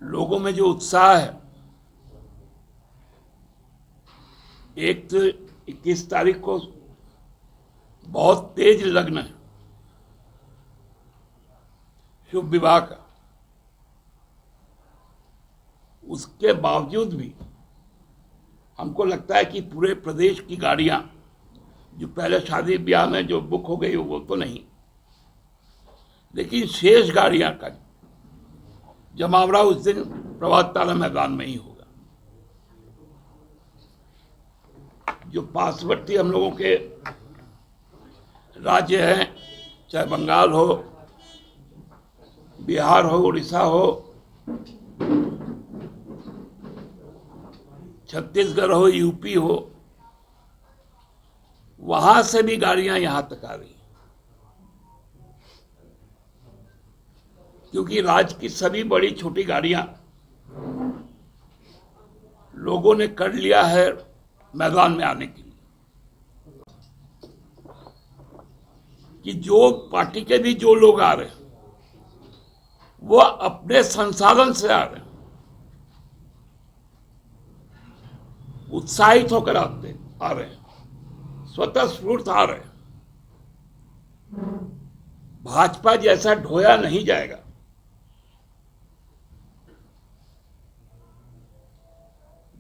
लोगों में जो उत्साह है, एक तो 21 तारीख को बहुत तेज लग्न है शुभ विवाह का। उसके बावजूद भी हमको लगता है कि पूरे प्रदेश की गाड़ियां जो पहले शादी ब्याह में जो बुक हो गई वो तो नहीं, लेकिन शेष गाड़ियां का जमावड़ा उस दिन प्रभात तारा मैदान में ही होगा। जो पार्श्ववर्ती हम लोगों के राज्य हैं, चाहे बंगाल हो, बिहार हो, उड़ीसा हो, छत्तीसगढ़ हो, यूपी हो, वहां से भी गाड़ियां यहां तक आ रही हैं, क्योंकि राज्य की सभी बड़ी छोटी गाड़ियां लोगों ने कर लिया है मैदान में आने के लिए। कि जो पार्टी के भी जो लोग आ रहे हैं वो अपने संसाधन से आ रहे हैं, उत्साहित होकर आ रहे हैं, स्वतः स्फूर्त आ रहे हैं। भाजपा जैसा ढोया नहीं जाएगा।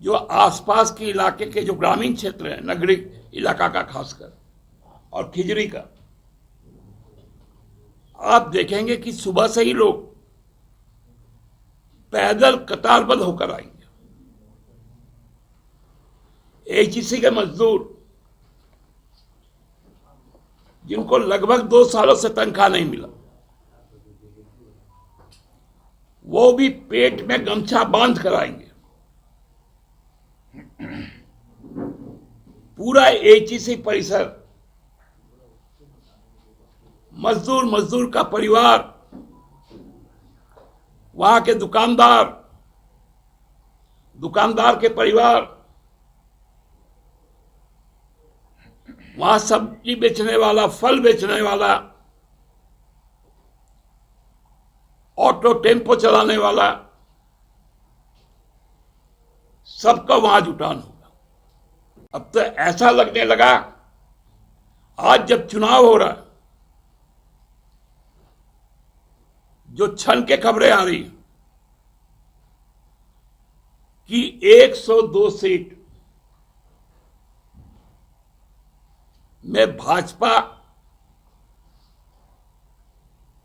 जो आसपास के इलाके के जो ग्रामीण क्षेत्र है, नगरीय इलाका का खासकर, और खिजरी का, आप देखेंगे कि सुबह से ही लोग पैदल कतारबद्ध होकर आएंगे। एचईसी के मजदूर जिनको लगभग 2 सालों से तनख्वाह नहीं मिला, वो भी पेट में गमछा बांध कर आएंगे। पूरा एचईसी परिसर, मजदूर का परिवार, वहां के दुकानदार के परिवार, वहां सब्जी बेचने वाला, फल बेचने वाला, ऑटो टेम्पो चलाने वाला, सबका वहां जुटान होगा। अब तो ऐसा लगने लगा, आज जब चुनाव हो रहा है, जो छन के खबरें आ रही कि 102 सीट में भाजपा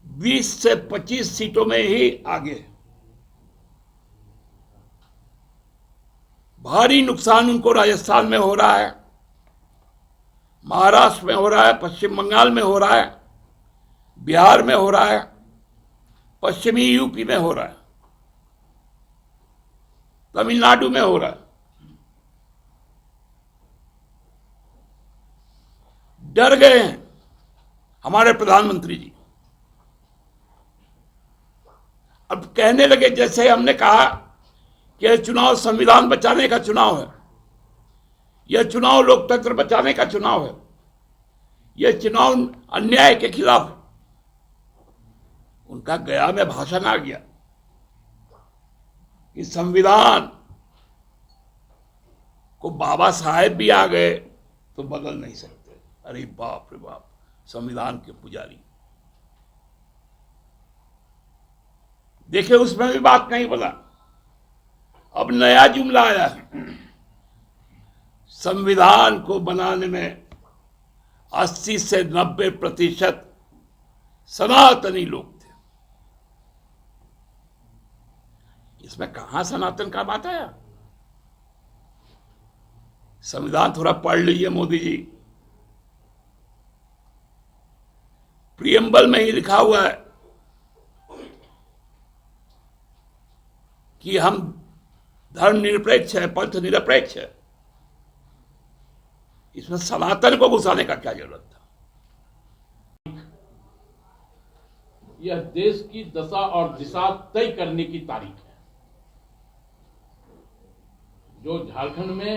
20 से 25 सीटों में ही आगे है। भारी नुकसान उनको राजस्थान में हो रहा है, महाराष्ट्र में हो रहा है, पश्चिम बंगाल में हो रहा है, बिहार में हो रहा है, पश्चिमी यूपी में हो रहा है, तमिलनाडु में हो रहा है। डर गए हैं हमारे प्रधानमंत्री जी। अब कहने लगे, जैसे हमने कहा कि यह चुनाव संविधान बचाने का चुनाव है, यह चुनाव लोकतंत्र बचाने का चुनाव है, यह चुनाव अन्याय के खिलाफ है। उनका गया में भाषण आ गया कि संविधान को बाबा साहेब भी आ गए तो बदल नहीं सकते। अरे बाप रे बाप, संविधान के पुजारी। देखिए, उसमें भी बात नहीं बोला। अब नया जुमला आया है, संविधान को बनाने में 80 से 90% सनातनी लोग थे। इसमें कहां सनातन का बात आया? संविधान थोड़ा पढ़ लीजिए मोदी जी। प्रियम्बल में ही लिखा हुआ है कि हम धर्मनिरपेक्ष है, पंथ निरपेक्ष है। इसमें सनातन को घुसाने का क्या जरूरत था? यह देश की दशा और दिशा तय करने की तारीख है, जो झारखंड में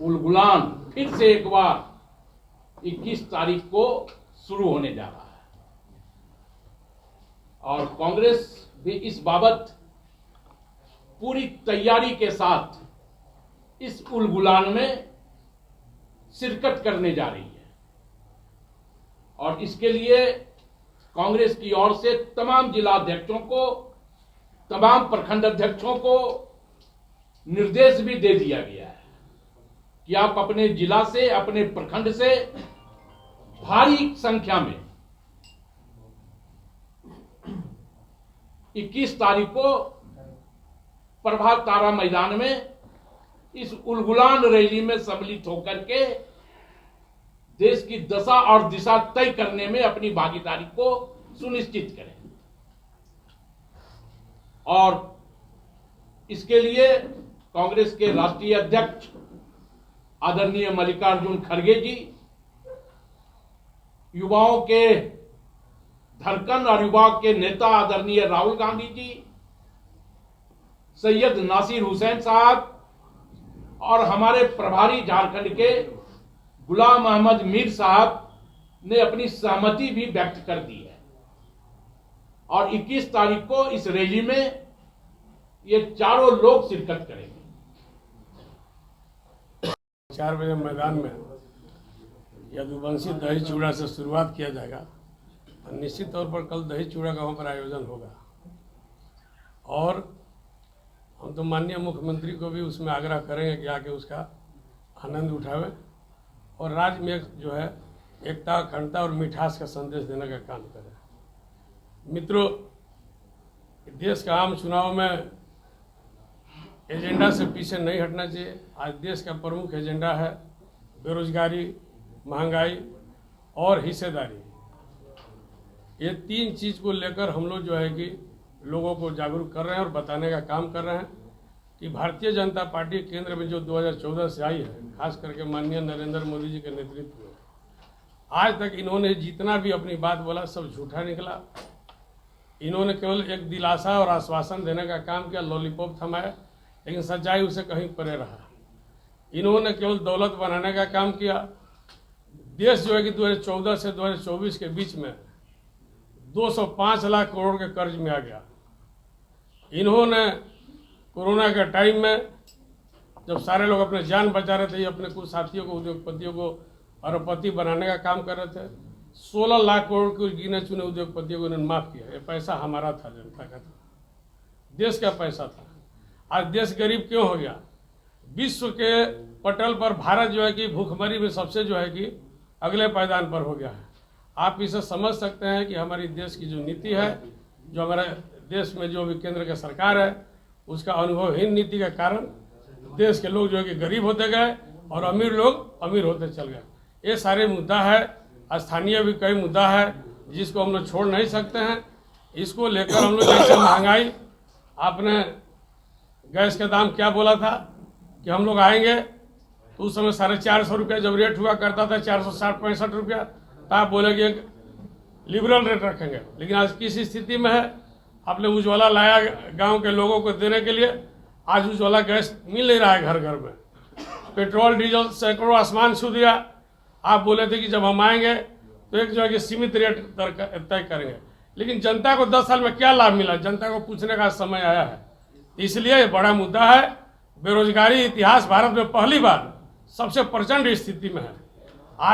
उलगुलान फिर से एक बार 21 तारीख को शुरू होने जा रहा है। और कांग्रेस भी इस बाबत पूरी तैयारी के साथ इस उलगुलान में शिरकत करने जा रही है और इसके लिए कांग्रेस की ओर से तमाम जिला अध्यक्षों को, तमाम प्रखंड अध्यक्षों को निर्देश भी दे दिया गया है कि आप अपने जिला से, अपने प्रखंड से भारी संख्या में 21 तारीख को प्रभात तारा मैदान में इस उलगुलान रैली में सम्मिलित होकर के देश की दशा और दिशा तय करने में अपनी भागीदारी को सुनिश्चित करें। और इसके लिए कांग्रेस के राष्ट्रीय अध्यक्ष आदरणीय मल्लिकार्जुन खड़गे जी, युवाओं के धड़कन और युवाओं के नेता आदरणीय राहुल गांधी जी, सैयद नासिर हुसैन साहब और हमारे प्रभारी झारखंड के गुलाम अहमद मीर साहब ने अपनी सहमति भी व्यक्त कर दी है और 21 तारीख को इस रैली में ये चारों लोग शिरकत करेंगे। 4 बजे मैदान में यदुवंशी दही चूड़ा से शुरुआत किया जाएगा और निश्चित तौर पर कल दही चूड़ा का वहाँ पर आयोजन होगा और हम तो माननीय मुख्यमंत्री को भी उसमें आग्रह करेंगे कि आके उसका आनंद उठावे और राज्य में जो है एकता, अखंडता और मिठास का संदेश देने का काम करें। मित्रों, देश का आम चुनाव में एजेंडा से पीछे नहीं हटना चाहिए। आज देश का प्रमुख एजेंडा है बेरोजगारी, महंगाई और हिस्सेदारी। ये 3 चीज़ को लेकर हम लोग जो है कि लोगों को जागरूक कर रहे हैं और बताने का काम कर रहे हैं कि भारतीय जनता पार्टी केंद्र में जो 2014 से आई है, खास करके माननीय नरेंद्र मोदी जी के नेतृत्व में, आज तक इन्होंने जितना भी अपनी बात बोला सब झूठा निकला। इन्होंने केवल एक दिलासा और आश्वासन देने का काम किया, लॉलीपॉप थमाया, लेकिन सच्चाई उसे कहीं परे रहा। इन्होंने केवल दौलत बनाने का काम किया। देश जो है कि 2014 से 2024 के बीच में 205 लाख करोड़ के कर्ज में आ गया। इन्होंने कोरोना के टाइम में जब सारे लोग अपने जान बचा रहे थे, अपने कुछ साथियों को, उद्योगपतियों को अरबपति बनाने का काम कर रहे थे, 16 लाख करोड़ के गिने चुने उद्योगपतियों को इन्होंने माफ किया। ये पैसा हमारा था, जनता का था, देश का पैसा था। आज देश गरीब क्यों हो गया? विश्व के पटल पर भारत जो है कि भूखमरी में सबसे जो है कि अगले पायदान पर हो गया है। आप इसे समझ सकते हैं कि हमारी देश की जो नीति है, जो हमारे देश में जो भी केंद्र की सरकार है, उसका अनुभवहीन नीति के कारण देश के लोग जो है कि गरीब होते गए और अमीर लोग अमीर होते चल गए। ये सारे मुद्दा है, स्थानीय भी कई मुद्दा है जिसको हम लोग छोड़ नहीं सकते हैं। इसको लेकर हम लोग जैसे महंगाई, आपने गैस का दाम क्या बोला था कि हम लोग आएंगे तो उस समय 450 रुपया जब रेट हुआ करता था, 460-65 रुपया, तो आप बोले कि एक लिबरल रेट रखेंगे। लेकिन आज किस स्थिति में है? आपने उज्ज्वला लाया गांव के लोगों को देने के लिए, आज उज्ज्वला गैस मिल नहीं रहा है घर घर में। पेट्रोल डीजल सैकड़ों आसमान छू दिया। आप बोले थे कि जब हम आएंगे तो एक जो है कि सीमित रेट तय करेंगे, लेकिन जनता को 10 साल में क्या लाभ मिला, जनता को पूछने का समय आया है। इसलिए ये बड़ा मुद्दा है। बेरोजगारी इतिहास भारत में पहली बार सबसे प्रचंड स्थिति में है।